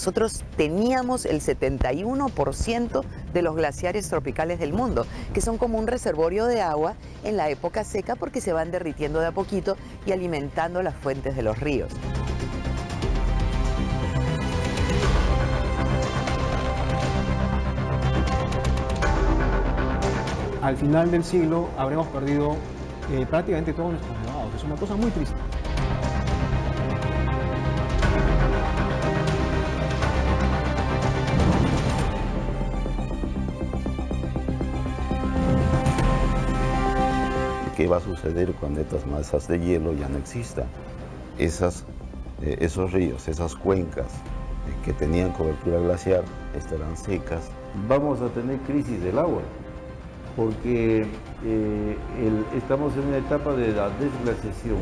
nosotros teníamos el 71% de los glaciares tropicales del mundo, que son como un reservorio de agua en la época seca porque se van derritiendo de a poquito y alimentando las fuentes de los ríos. Al final del siglo habremos perdido prácticamente todos nuestros nevados. Es una cosa muy triste. ¿Qué va a suceder cuando estas masas de hielo ya no existan? Esos ríos, esas cuencas que tenían cobertura glaciar estarán secas. Vamos a tener crisis del agua, porque estamos en una etapa de la desglaciación.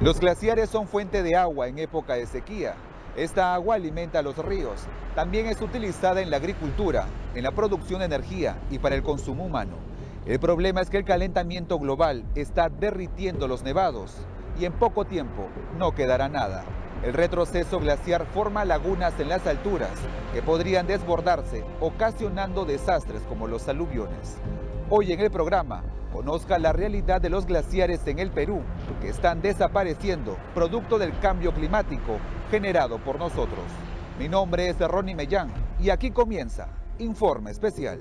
Los glaciares son fuente de agua en época de sequía. Esta agua alimenta los ríos. También es utilizada en la agricultura, en la producción de energía y para el consumo humano. El problema es que el calentamiento global está derritiendo los nevados y en poco tiempo no quedará nada. El retroceso glaciar forma lagunas en las alturas que podrían desbordarse, ocasionando desastres como los aluviones. Hoy en el programa, conozca la realidad de los glaciares en el Perú, que están desapareciendo producto del cambio climático generado por nosotros. Mi nombre es Ronnie Mellán y aquí comienza Informe Especial.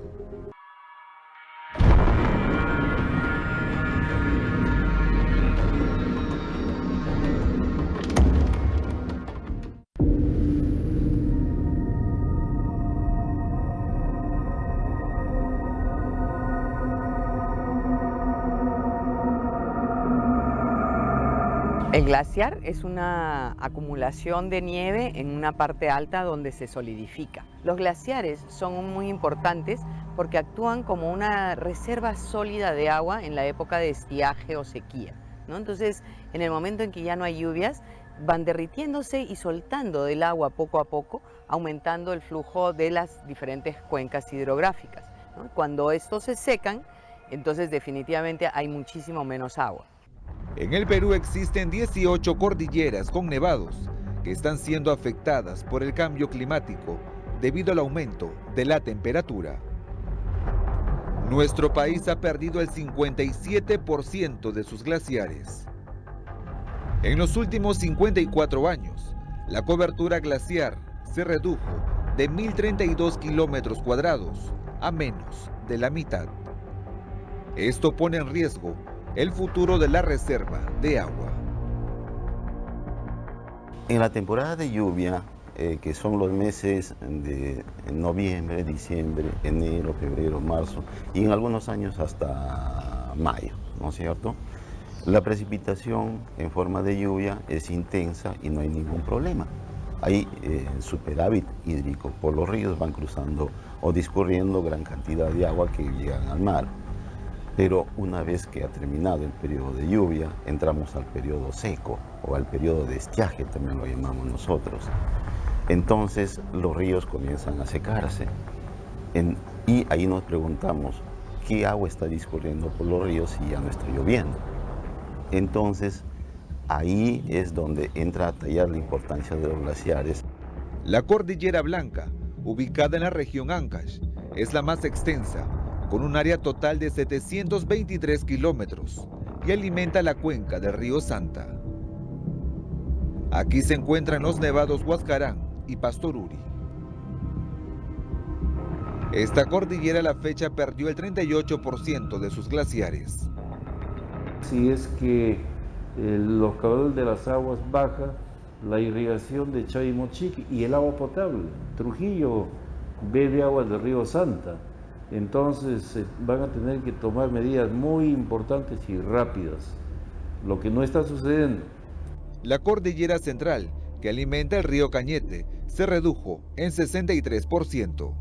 El glaciar es una acumulación de nieve en una parte alta donde se solidifica. Los glaciares son muy importantes porque actúan como una reserva sólida de agua en la época de estiaje o sequía, ¿no? Entonces, en el momento en que ya no hay lluvias, van derritiéndose y soltando del agua poco a poco, aumentando el flujo de las diferentes cuencas hidrográficas, ¿no? Cuando estos se secan, entonces definitivamente hay muchísimo menos agua. En el Perú existen 18 cordilleras con nevados que están siendo afectadas por el cambio climático debido al aumento de la temperatura. Nuestro país ha perdido el 57% de sus glaciares. En los últimos 54 años, la cobertura glaciar se redujo de 1.032 kilómetros cuadrados a menos de la mitad. Esto pone en riesgo el futuro de la reserva de agua. En la temporada de lluvia, que son los meses de noviembre, diciembre, enero, febrero, marzo, y en algunos años hasta mayo, ¿no es cierto? La precipitación en forma de lluvia es intensa y no hay ningún problema. Hay superávit hídrico, por los ríos van cruzando o discurriendo gran cantidad de agua que llegan al mar. Pero una vez que ha terminado el periodo de lluvia, entramos al periodo seco o al periodo de estiaje, también lo llamamos nosotros. Entonces los ríos comienzan a secarse y ahí nos preguntamos, ¿qué agua está discurriendo por los ríos si ya no está lloviendo? Entonces ahí es donde entra a tallar la importancia de los glaciares. La Cordillera Blanca, ubicada en la región Ancash, es la más extensa, con un área total de 723 kilómetros y alimenta la cuenca del río Santa. Aquí se encuentran los nevados Huascarán y Pastoruri. Esta cordillera a la fecha perdió el 38% de sus glaciares. Si es que los caudales de las aguas bajan, la irrigación de Chavimochic y el agua potable. Trujillo bebe agua del río Santa. Entonces van a tener que tomar medidas muy importantes y rápidas, lo que no está sucediendo. La cordillera central, que alimenta el río Cañete, se redujo en 63%.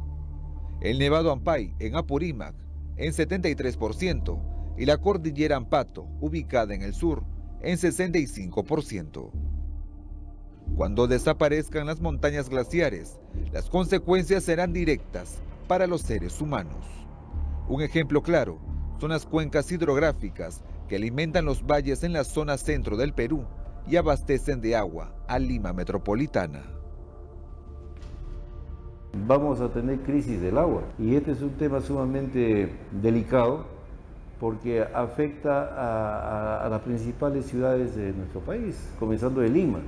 El Nevado Ampay, en Apurímac, en 73%, y la cordillera Ampato, ubicada en el sur, en 65%. Cuando desaparezcan las montañas glaciares, las consecuencias serán directas para los seres humanos. Un ejemplo claro son las cuencas hidrográficas que alimentan los valles en la zona centro del Perú y abastecen de agua a Lima metropolitana. Vamos a tener crisis del agua y este es un tema sumamente delicado porque afecta a las principales ciudades de nuestro país, comenzando de Lima.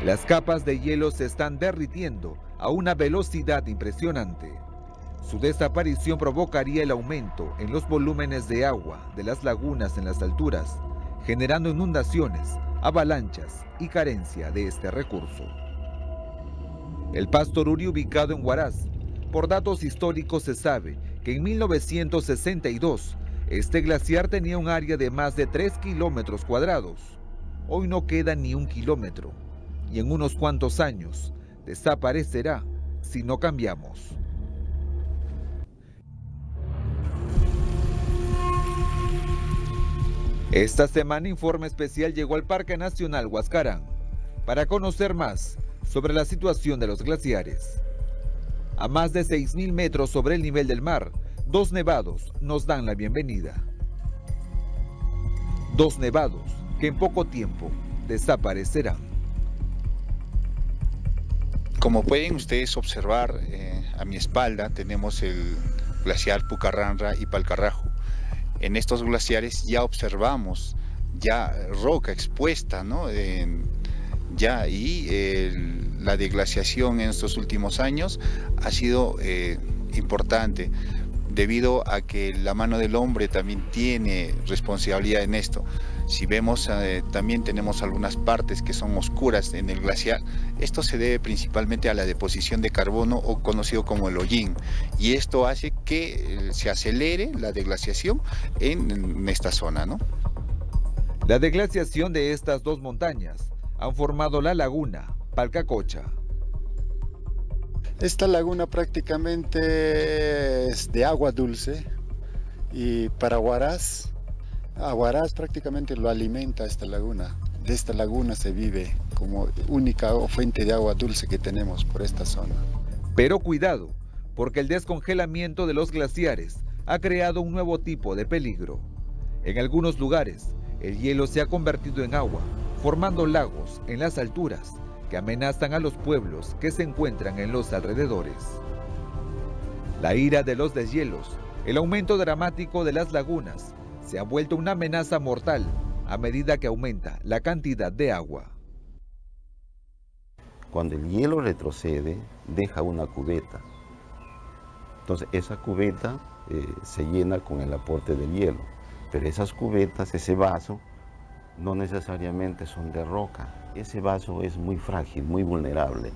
Las capas de hielo se están derritiendo a una velocidad impresionante. Su desaparición provocaría el aumento en los volúmenes de agua de las lagunas en las alturas, generando inundaciones, avalanchas y carencia de este recurso. El Pastoruri, ubicado en Huaraz, por datos históricos se sabe que en 1962 este glaciar tenía un área de más de 3 kilómetros cuadrados. Hoy no queda ni 1 kilómetro y en unos cuantos años desaparecerá si no cambiamos. Esta semana Informe Especial llegó al Parque Nacional Huascarán para conocer más sobre la situación de los glaciares. A más de 6.000 metros sobre el nivel del mar, 2 nevados nos dan la bienvenida. 2 nevados que en poco tiempo desaparecerán. Como pueden ustedes observar, a mi espalda tenemos el glaciar Pucarranra y Palcarrajo. En estos glaciares ya observamos roca expuesta, ¿no? La deglaciación en estos últimos años ha sido importante debido a que la mano del hombre también tiene responsabilidad en esto. Si vemos, también tenemos algunas partes que son oscuras en el glaciar. Esto se debe principalmente a la deposición de carbono, o conocido como el hollín, y esto hace que se acelere la deglaciación en esta zona, ¿no? La deglaciación de estas 2 montañas han formado la laguna Palcacocha. Esta laguna prácticamente es de agua dulce y para Huaraz, prácticamente lo alimenta esta laguna. De esta laguna se vive como única fuente de agua dulce que tenemos por esta zona. Pero cuidado, porque el descongelamiento de los glaciares ha creado un nuevo tipo de peligro. En algunos lugares, el hielo se ha convertido en agua, formando lagos en las alturas que amenazan a los pueblos que se encuentran en los alrededores. La ira de los deshielos, el aumento dramático de las lagunas, se ha vuelto una amenaza mortal a medida que aumenta la cantidad de agua. Cuando el hielo retrocede, deja una cubeta. Entonces esa cubeta se llena con el aporte del hielo. Pero esas cubetas, ese vaso, no necesariamente son de roca. Ese vaso es muy frágil, muy vulnerable.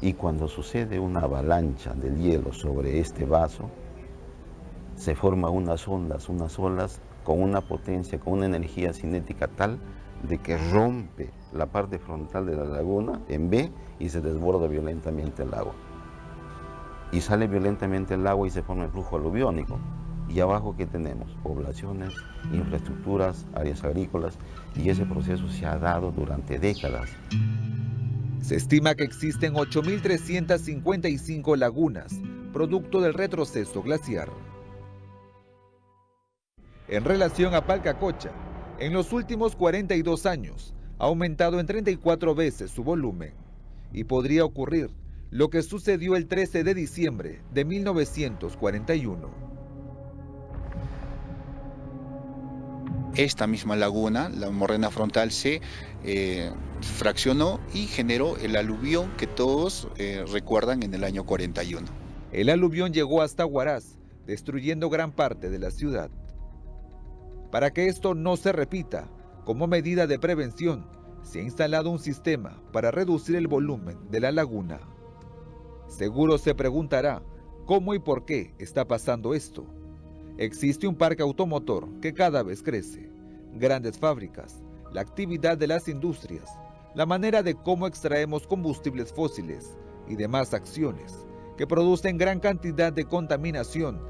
Y cuando sucede una avalancha del hielo sobre este vaso, se forman unas olas con una potencia, con una energía cinética tal de que rompe la parte frontal de la laguna en B y se desborda violentamente el agua. Y sale violentamente el agua y se forma el flujo aluviónico. Y abajo, ¿qué tenemos? Poblaciones, infraestructuras, áreas agrícolas, y ese proceso se ha dado durante décadas. Se estima que existen 8.355 lagunas, producto del retroceso glaciar. En relación a Palcacocha, en los últimos 42 años ha aumentado en 34 veces su volumen, y podría ocurrir lo que sucedió el 13 de diciembre de 1941. Esta misma laguna, la morrena frontal, se fraccionó y generó el aluvión que todos recuerdan en el año 41. El aluvión llegó hasta Huaraz, destruyendo gran parte de la ciudad. Para que esto no se repita, como medida de prevención, se ha instalado un sistema para reducir el volumen de la laguna. Seguro se preguntará, ¿cómo y por qué está pasando esto? Existe un parque automotor que cada vez crece, grandes fábricas, la actividad de las industrias, la manera de cómo extraemos combustibles fósiles y demás acciones que producen gran cantidad de contaminación,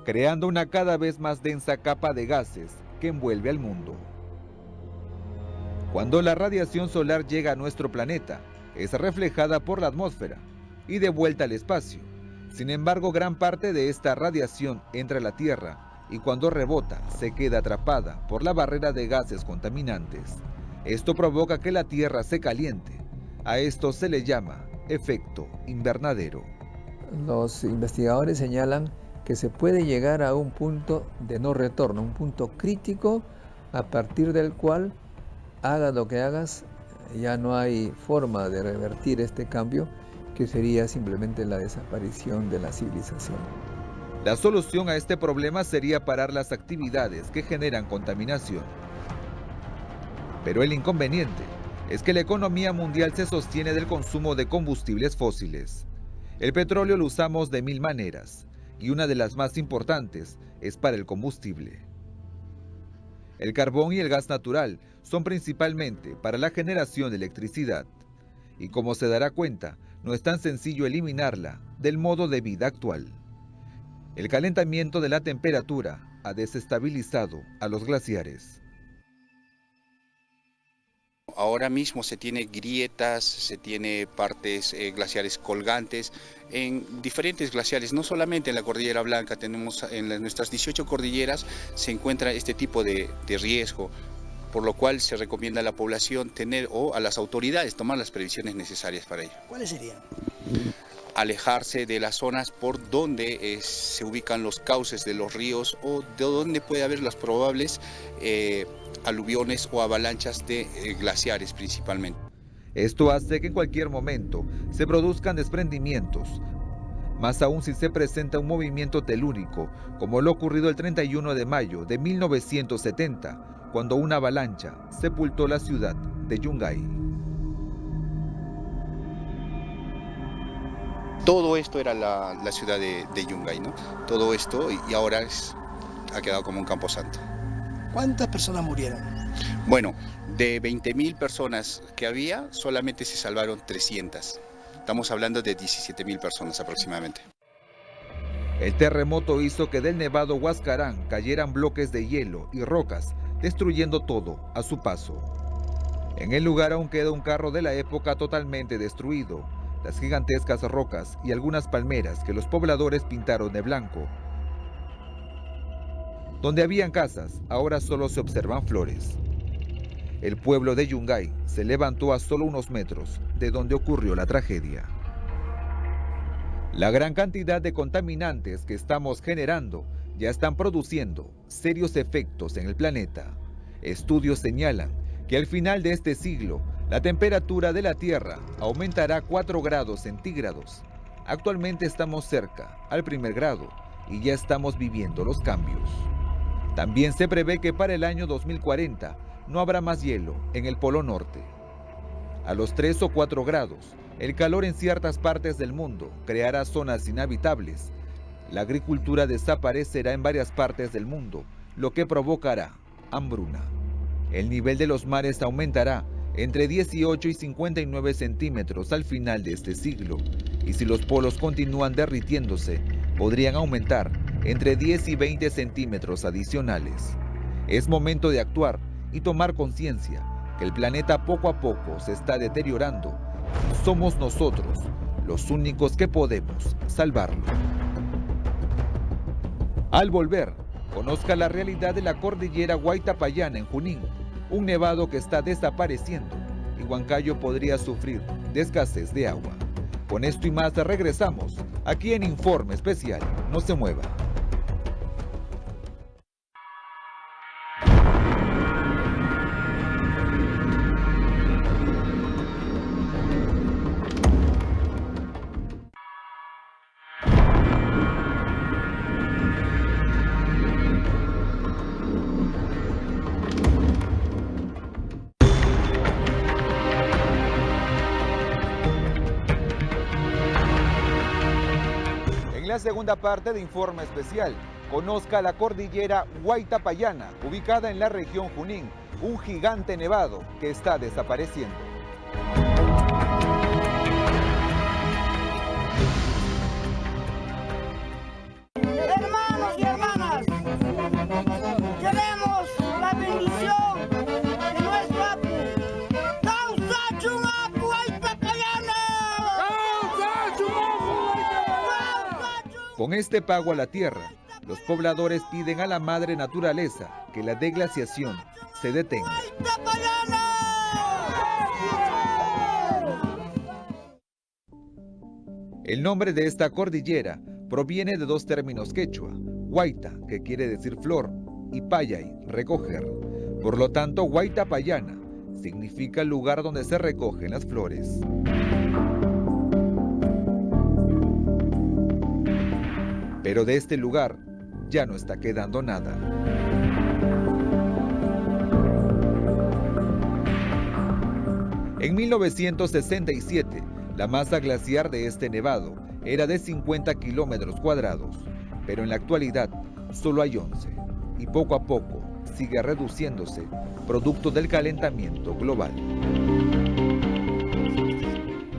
creando una cada vez más densa capa de gases que envuelve al mundo. Cuando la radiación solar llega a nuestro planeta, es reflejada por la atmósfera y de vuelta al espacio. Sin embargo, gran parte de esta radiación entra a la Tierra y cuando rebota se queda atrapada por la barrera de gases contaminantes. Esto provoca que la Tierra se caliente. A esto se le llama efecto invernadero. Los investigadores señalan que se puede llegar a un punto de no retorno, un punto crítico a partir del cual, hagas lo que hagas, ya no hay forma de revertir este cambio, que sería simplemente la desaparición de la civilización. La solución a este problema sería parar las actividades que generan contaminación. Pero el inconveniente es que la economía mundial se sostiene del consumo de combustibles fósiles. El petróleo lo usamos de 1000 maneras, y una de las más importantes es para el combustible. El carbón y el gas natural son principalmente para la generación de electricidad, y como se dará cuenta, no es tan sencillo eliminarla del modo de vida actual. El calentamiento de la temperatura ha desestabilizado a los glaciares. Ahora mismo se tiene grietas, se tiene partes glaciares colgantes en diferentes glaciares, no solamente en la Cordillera Blanca, tenemos en nuestras 18 cordilleras se encuentra este tipo de riesgo, por lo cual se recomienda a la población tener o a las autoridades tomar las previsiones necesarias para ello. ¿Cuáles serían? Alejarse de las zonas por donde se ubican los cauces de los ríos o de donde puede haber las probables aluviones o avalanchas de glaciares principalmente. Esto hace que en cualquier momento se produzcan desprendimientos, más aún si se presenta un movimiento telúrico, como lo ocurrido el 31 de mayo de 1970, cuando una avalancha sepultó la ciudad de Yungay. Todo esto era la ciudad de Yungay, ¿no? Todo esto y ahora ha quedado como un camposanto. ¿Cuántas personas murieron? Bueno, de 20.000 personas que había, solamente se salvaron 300. Estamos hablando de 17.000 personas aproximadamente. El terremoto hizo que del nevado Huascarán cayeran bloques de hielo y rocas, destruyendo todo a su paso. En el lugar aún queda un carro de la época totalmente destruido, las gigantescas rocas y algunas palmeras que los pobladores pintaron de blanco. Donde habían casas, ahora solo se observan flores. El pueblo de Yungay se levantó a solo unos metros de donde ocurrió la tragedia. La gran cantidad de contaminantes que estamos generando ya están produciendo serios efectos en el planeta. Estudios señalan que al final de este siglo, la temperatura de la Tierra aumentará 4 grados centígrados. Actualmente estamos cerca al 1er grado y ya estamos viviendo los cambios. También se prevé que para el año 2040 no habrá más hielo en el Polo Norte. A los 3 o 4 grados, el calor en ciertas partes del mundo creará zonas inhabitables. La agricultura desaparecerá en varias partes del mundo, lo que provocará hambruna. El nivel de los mares aumentará entre 18 y 59 centímetros al final de este siglo, y si los polos continúan derritiéndose, podrían aumentar entre 10 y 20 centímetros adicionales. Es momento de actuar y tomar conciencia que el planeta poco a poco se está deteriorando. Somos nosotros los únicos que podemos salvarlo. Al volver, conozca la realidad de la cordillera Huaytapallana en Junín, un nevado que está desapareciendo y Huancayo podría sufrir de escasez de agua. Con esto y más regresamos aquí en Informe Especial. No se mueva. En la segunda parte de Informe Especial, conozca la cordillera Huaytapallana, ubicada en la región Junín, un gigante nevado que está desapareciendo. Hermanos y hermanas, queremos la bendición de nuestro Apu. ¡Causachun Apu Huaytapallana! Con este pago a la tierra, Los pobladores piden a la madre naturaleza que la deglaciación se detenga. El nombre de esta cordillera proviene de dos términos quechua, huayta, que quiere decir flor, y payay, recoger. Por lo tanto, Huayta Payana significa el lugar donde se recogen las flores. Pero de este lugar ya no está quedando nada. En 1967, la masa glaciar de este nevado era de 50 kilómetros cuadrados, pero en la actualidad solo hay 11, y poco a poco sigue reduciéndose, producto del calentamiento global.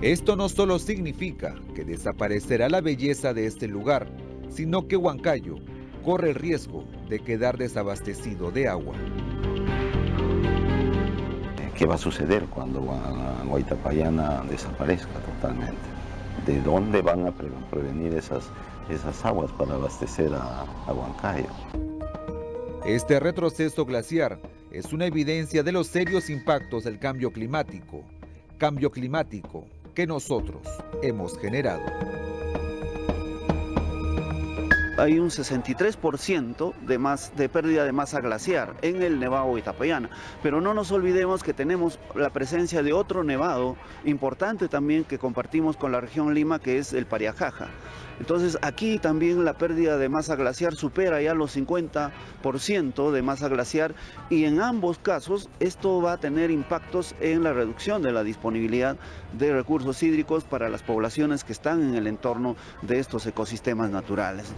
Esto no solo significa que desaparecerá la belleza de este lugar, sino que Huancayo corre el riesgo de quedar desabastecido de agua. ¿Qué va a suceder cuando Huayta Payana desaparezca totalmente? ¿De dónde van a prevenir esas aguas para abastecer a Huancayo? Este retroceso glaciar es una evidencia de los serios impactos del cambio climático que nosotros hemos generado. Hay un 63% de pérdida de masa glaciar en el nevado Huayta Payana. Pero no nos olvidemos que tenemos la presencia de otro nevado importante también que compartimos con la región Lima, que es el Pariajaja. Entonces aquí también la pérdida de masa glaciar supera ya los 50% de masa glaciar, y en ambos casos esto va a tener impactos en la reducción de la disponibilidad de recursos hídricos para las poblaciones que están en el entorno de estos ecosistemas naturales.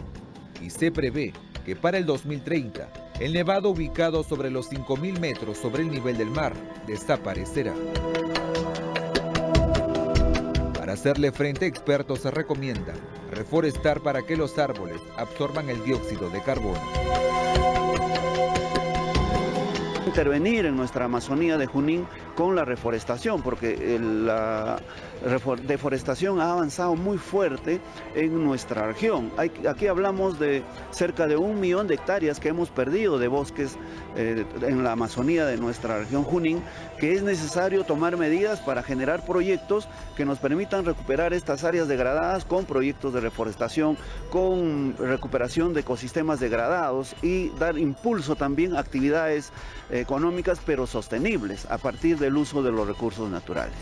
Y se prevé que para el 2030, el nevado ubicado sobre los 5.000 metros sobre el nivel del mar desaparecerá. Para hacerle frente, expertos se recomienda reforestar para que los árboles absorban el dióxido de carbono. Intervenir en nuestra Amazonía de Junín con la reforestación, porque la deforestación ha avanzado muy fuerte en nuestra región. Aquí hablamos de cerca de 1 millón de hectáreas que hemos perdido de bosques en la Amazonía de nuestra región Junín, que es necesario tomar medidas para generar proyectos que nos permitan recuperar estas áreas degradadas con proyectos de reforestación, con recuperación de ecosistemas degradados, y dar impulso también a actividades económicas pero sostenibles a partir del uso de los recursos naturales.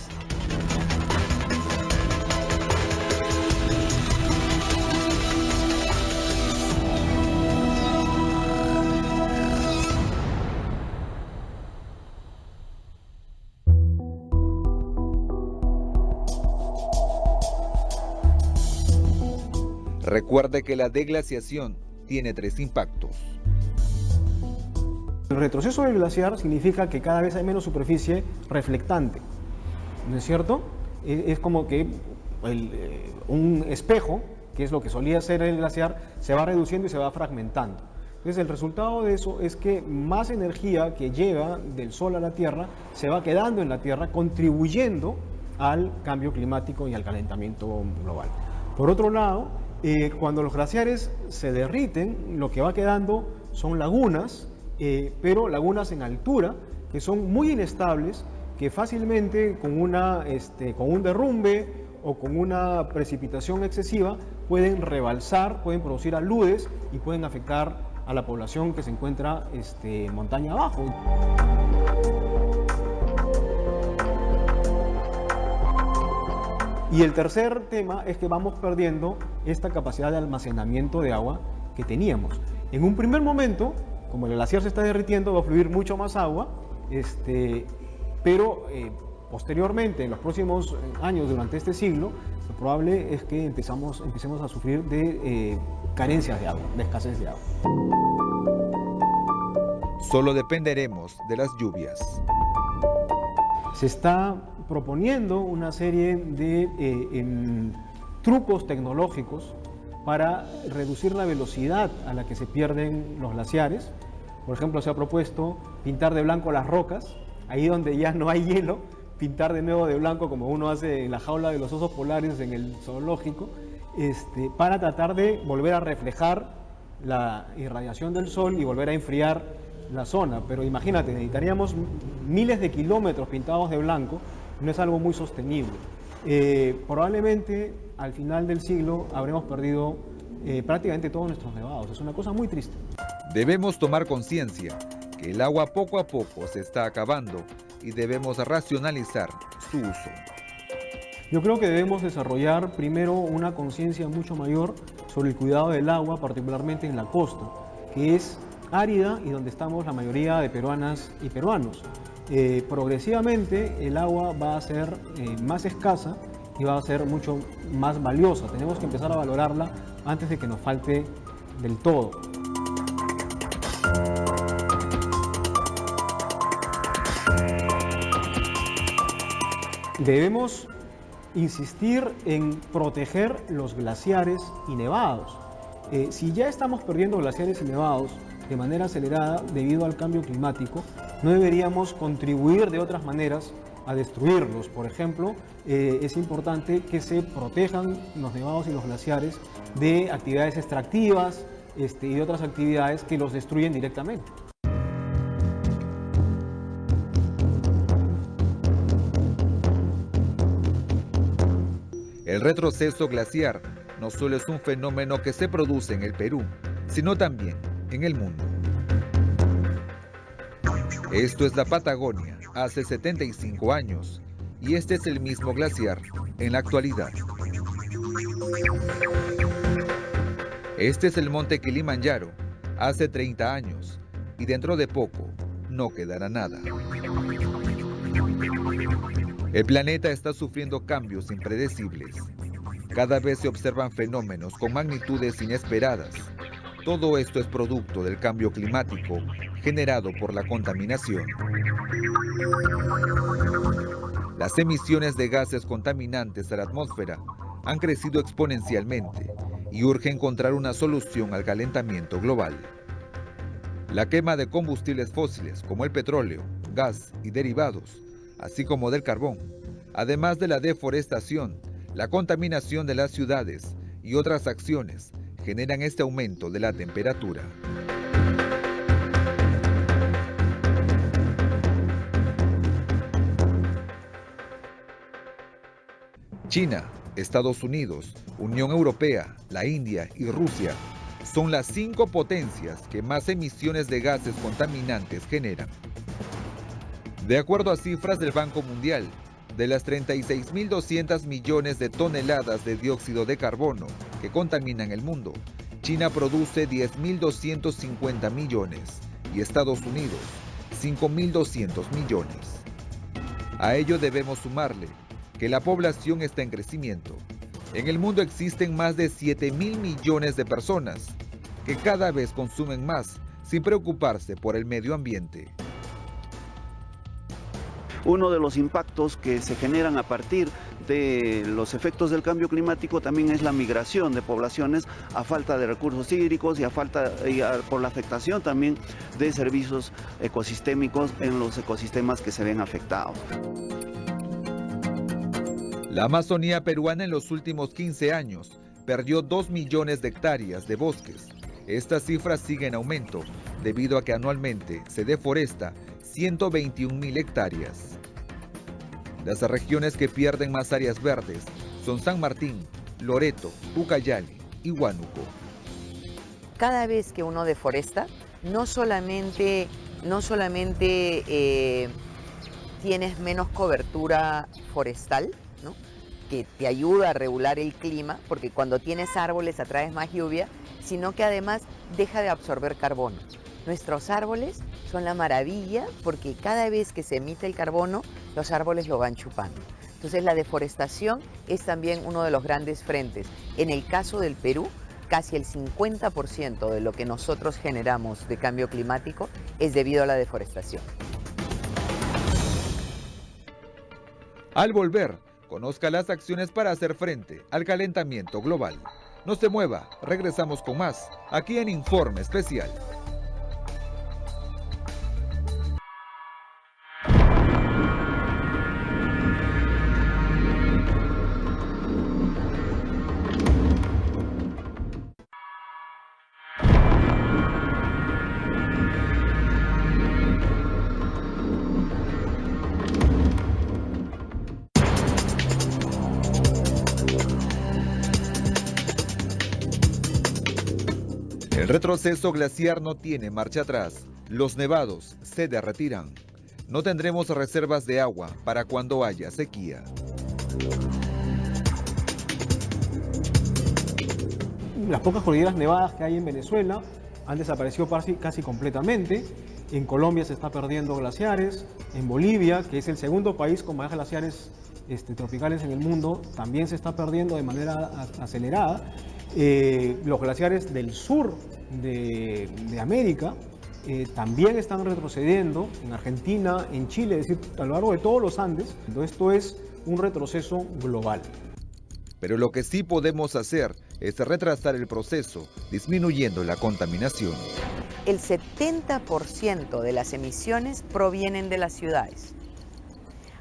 Recuerde que la deglaciación tiene 3 impactos. El retroceso del glaciar significa que cada vez hay menos superficie reflectante, ¿no es cierto? Es como que un espejo, que es lo que solía ser el glaciar, se va reduciendo y se va fragmentando. Entonces el resultado de eso es que más energía que llega del sol a la Tierra se va quedando en la Tierra, contribuyendo al cambio climático y al calentamiento global. Por otro lado, cuando los glaciares se derriten, lo que va quedando son lagunas, pero lagunas en altura, que son muy inestables, que fácilmente con un derrumbe o con una precipitación excesiva pueden rebalsar, pueden producir aludes y pueden afectar a la población que se encuentra montaña abajo. Y el tercer tema es que vamos perdiendo esta capacidad de almacenamiento de agua que teníamos. En un primer momento, como el glaciar se está derritiendo, va a fluir mucho más agua, pero posteriormente, en los próximos años, durante este siglo, lo probable es que empecemos a sufrir de carencias de agua, de escasez de agua. Solo dependeremos de las lluvias. Se está proponiendo una serie de trucos tecnológicos para reducir la velocidad a la que se pierden los glaciares. Por ejemplo, se ha propuesto pintar de blanco las rocas, ahí donde ya no hay hielo, pintar de nuevo de blanco como uno hace en la jaula de los osos polares en el zoológico, para tratar de volver a reflejar la irradiación del sol y volver a enfriar la zona. Pero imagínate, necesitaríamos miles de kilómetros pintados de blanco, no es algo muy sostenible. Probablemente al final del siglo habremos perdido prácticamente todos nuestros nevados. Es una cosa muy triste. Debemos tomar conciencia que el agua poco a poco se está acabando y debemos racionalizar su uso. Yo creo que debemos desarrollar primero una conciencia mucho mayor sobre el cuidado del agua, particularmente en la costa, que es árida y donde estamos la mayoría de peruanas y peruanos. Progresivamente el agua va a ser más escasa y va a ser mucho más valiosa. Tenemos que empezar a valorarla antes de que nos falte del todo. Debemos insistir en proteger los glaciares y nevados. Si ya estamos perdiendo glaciares y nevados de manera acelerada debido al cambio climático, no deberíamos contribuir de otras maneras a destruirlos. Por ejemplo, es importante que se protejan los nevados y los glaciares de actividades extractivas y de otras actividades que los destruyen directamente. El retroceso glaciar no solo es un fenómeno que se produce en el Perú, sino también en el mundo. Esto es la Patagonia hace 75 años y este es el mismo glaciar en la actualidad. Este es el monte Kilimanjaro hace 30 años y dentro de poco no quedará nada. El planeta está sufriendo cambios impredecibles. Cada vez se observan fenómenos con magnitudes inesperadas. Todo esto es producto del cambio climático generado por la contaminación. Las emisiones de gases contaminantes a la atmósfera han crecido exponencialmente y urge encontrar una solución al calentamiento global. La quema de combustibles fósiles como el petróleo, gas y derivados, así como del carbón, además de la deforestación, la contaminación de las ciudades y otras acciones, generan este aumento de la temperatura. China, Estados Unidos, Unión Europea, la India y Rusia son las 5 potencias que más emisiones de gases contaminantes generan. De acuerdo a cifras del Banco Mundial, de las 36.200 millones de toneladas de dióxido de carbono que contaminan el mundo, China produce 10.250 millones y Estados Unidos 5.200 millones. A ello debemos sumarle que la población está en crecimiento. En el mundo existen más de 7.000 millones de personas que cada vez consumen más sin preocuparse por el medio ambiente. Uno de los impactos que se generan a partir de los efectos del cambio climático también es la migración de poblaciones a falta de recursos hídricos y por la afectación también de servicios ecosistémicos en los ecosistemas que se ven afectados. La Amazonía peruana en los últimos 15 años perdió 2 millones de hectáreas de bosques. Estas cifras siguen en aumento debido a que anualmente se deforesta 121.000 hectáreas. Las regiones que pierden más áreas verdes son San Martín, Loreto, Ucayali y Huánuco. Cada vez que uno deforesta, no solamente tienes menos cobertura forestal, ¿no?, que te ayuda a regular el clima, porque cuando tienes árboles atraes más lluvia, sino que además deja de absorber carbono. Nuestros árboles son la maravilla porque cada vez que se emite el carbono, los árboles lo van chupando. Entonces la deforestación es también uno de los grandes frentes. En el caso del Perú, casi el 50% de lo que nosotros generamos de cambio climático es debido a la deforestación. Al volver, conozca las acciones para hacer frente al calentamiento global. No se mueva, regresamos con más, aquí en Informe Especial. El retroceso glaciar no tiene marcha atrás. Los nevados se derretirán. No tendremos reservas de agua para cuando haya sequía. Las pocas cordilleras nevadas que hay en Venezuela han desaparecido casi completamente. En Colombia se está perdiendo glaciares. En Bolivia, que es el segundo país con más glaciares tropicales en el mundo, también se está perdiendo de manera acelerada. Los glaciares del sur de América también están retrocediendo en Argentina, en Chile, es decir, a lo largo de todos los Andes. Entonces, esto es un retroceso global. Pero lo que sí podemos hacer es retrasar el proceso, disminuyendo la contaminación. El 70% de las emisiones provienen de las ciudades.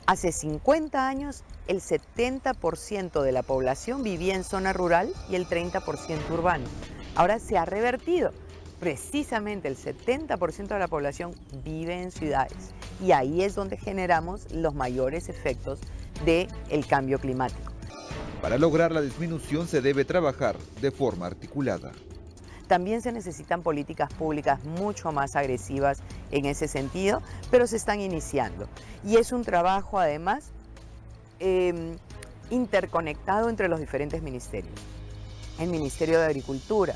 Hace 50 años, el 70% de la población vivía en zona rural y el 30% urbano. Ahora se ha revertido. Precisamente el 70% de la población vive en ciudades y ahí es donde generamos los mayores efectos del cambio climático. Para lograr la disminución se debe trabajar de forma articulada. También se necesitan políticas públicas mucho más agresivas en ese sentido, pero se están iniciando. Y es un trabajo además interconectado entre los diferentes ministerios. El Ministerio de Agricultura,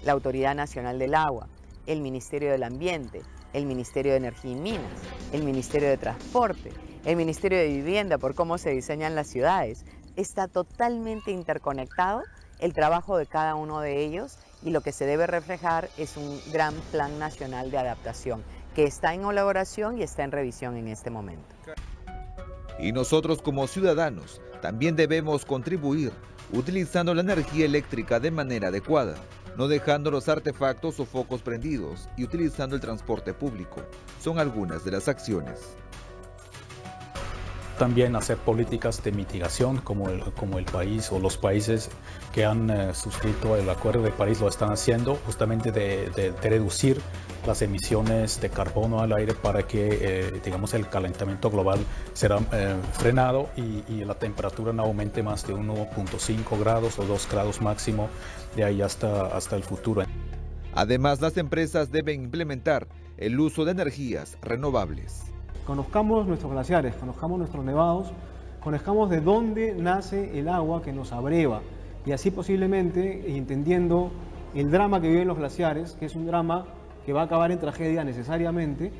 la Autoridad Nacional del Agua, el Ministerio del Ambiente, el Ministerio de Energía y Minas, el Ministerio de Transporte, el Ministerio de Vivienda, por cómo se diseñan las ciudades. Está totalmente interconectado el trabajo de cada uno de ellos y lo que se debe reflejar es un gran plan nacional de adaptación que está en elaboración y está en revisión en este momento. Y nosotros como ciudadanos también debemos contribuir utilizando la energía eléctrica de manera adecuada, no dejando los artefactos o focos prendidos y utilizando el transporte público. Son algunas de las acciones. También hacer políticas de mitigación como el país o los países que han suscrito el Acuerdo de París lo están haciendo, justamente de reducir las emisiones de carbono al aire para que digamos el calentamiento global será frenado y la temperatura no aumente más de 1.5 grados o 2 grados máximo de ahí hasta el futuro. Además, las empresas deben implementar el uso de energías renovables. Conozcamos nuestros glaciares, conozcamos nuestros nevados, conozcamos de dónde nace el agua que nos abreva y así posiblemente, entendiendo el drama que viven los glaciares, que es un drama que va a acabar en tragedia necesariamente,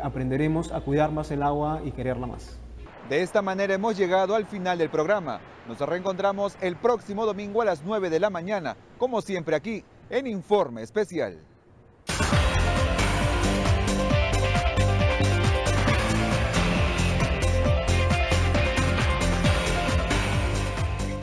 aprenderemos a cuidar más el agua y quererla más. De esta manera hemos llegado al final del programa. Nos reencontramos el próximo domingo a las 9 de la mañana, como siempre aquí en Informe Especial.